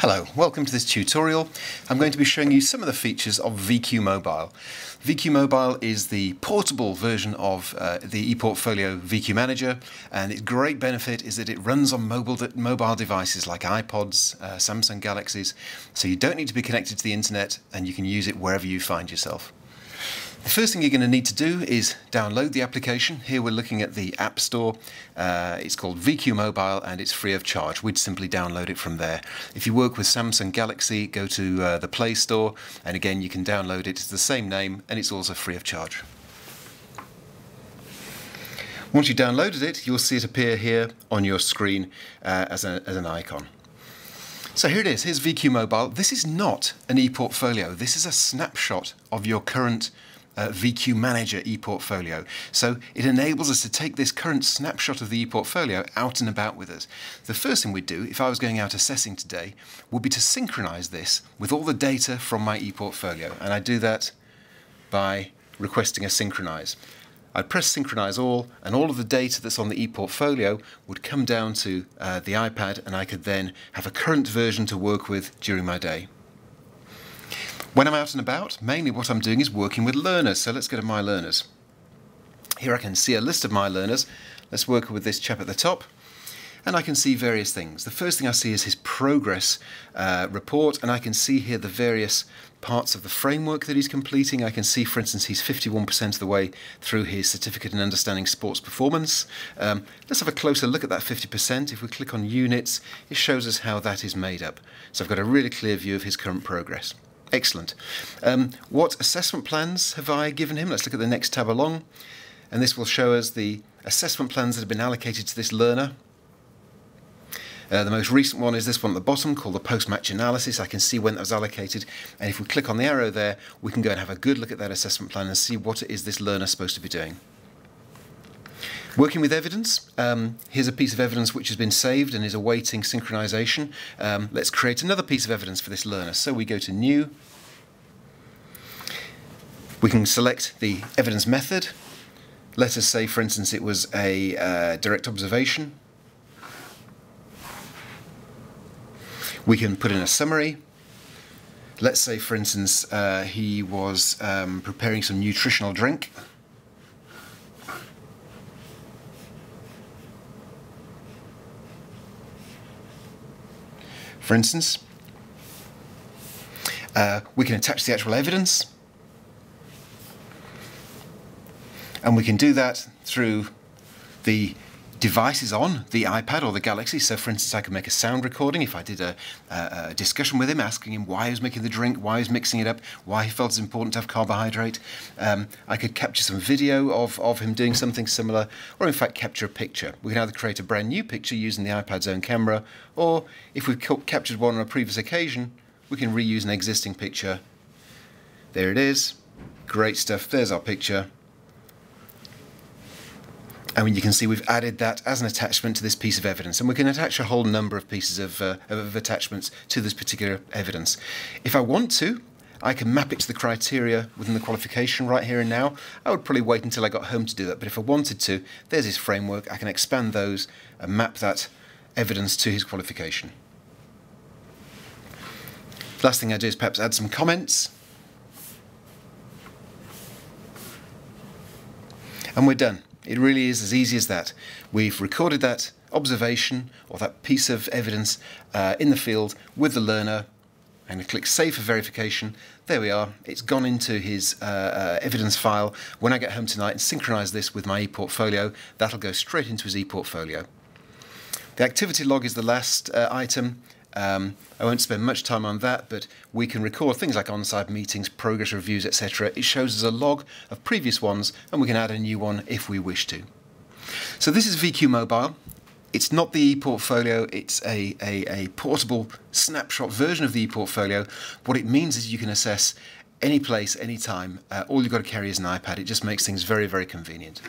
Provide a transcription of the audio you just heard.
Hello, welcome to this tutorial. I'm going to be showing you some of the features of VQ Mobile. VQ Mobile is the portable version of the eportfolio VQManager, and its great benefit is that it runs on mobile devices like iPods, Samsung Galaxies, so you don't need to be connected to the internet and you can use it wherever you find yourself. The first thing you're going to need to do is download the application. Here we're looking at the App Store. It's called VQ Mobile and it's free of charge. We'd simply download it from there. If you work with Samsung Galaxy, go to the Play Store, and again you can download it. It's the same name and it's also free of charge. Once you've downloaded it, you'll see it appear here on your screen as an icon. So here it is. Here's VQ Mobile. This is not an eportfolio. This is a snapshot of your current VQManager eportfolio. So it enables us to take this current snapshot of the eportfolio out and about with us. The first thing we'd do, if I was going out assessing today, would be to synchronize this with all the data from my eportfolio. And I do that by requesting a synchronize. I'd press synchronize all, and all of the data that's on the eportfolio would come down to the iPad, and I could then have a current version to work with during my day. When I'm out and about, mainly what I'm doing is working with learners. So let's go to My Learners. Here I can see a list of my learners. Let's work with this chap at the top. And I can see various things. The first thing I see is his progress report, and I can see here the various parts of the framework that he's completing. I can see, for instance, he's 51% of the way through his Certificate in Understanding Sports Performance. Let's have a closer look at that 50%. If we click on Units, it shows us how that is made up. So I've got a really clear view of his current progress. Excellent. What assessment plans have I given him? Let's look at the next tab along, and this will show us the assessment plans that have been allocated to this learner. The most recent one is this one at the bottom called the post-match analysis. I can see when that was allocated, and if we click on the arrow there, we can go and have a good look at that assessment plan and see what it is this learner is supposed to be doing. Working with evidence, here's a piece of evidence which has been saved and is awaiting synchronization. Let's create another piece of evidence for this learner. So we go to New. We can select the evidence method. Let us say, for instance, it was a direct observation. We can put in a summary. Let's say, for instance, he was preparing some nutritional drink. For instance, we can attach the actual evidence, and we can do that through the devices on the iPad or the Galaxy. So for instance, I could make a sound recording if I did a discussion with him, asking him why he was making the drink, why he was mixing it up, why he felt it's important to have carbohydrate. I could capture some video of him doing something similar, or in fact capture a picture. We can either create a brand new picture using the iPad's own camera, or if we've captured one on a previous occasion, we can reuse an existing picture. There it is. Great stuff. There's our picture. I mean, you can see we've added that as an attachment to this piece of evidence, and we can attach a whole number of pieces of attachments to this particular evidence. If I want to, I can map it to the criteria within the qualification right here and now. I would probably wait until I got home to do that, but if I wanted to, there's his framework. I can expand those and map that evidence to his qualification. Last thing I do is perhaps add some comments. And we're done. It really is as easy as that. We've recorded that observation or that piece of evidence in the field with the learner. I'm going to click Save for verification. There we are. It's gone into his evidence file. When I get home tonight and synchronize this with my eportfolio, that'll go straight into his eportfolio. The activity log is the last item. I won't spend much time on that, but we can record things like on-site meetings, progress reviews, etc. It shows us a log of previous ones, and we can add a new one if we wish to. So this is VQ Mobile. It's not the eportfolio, it's a portable snapshot version of the eportfolio. What it means is you can assess any place, any time. All you've got to carry is an iPad. It just makes things very, very convenient.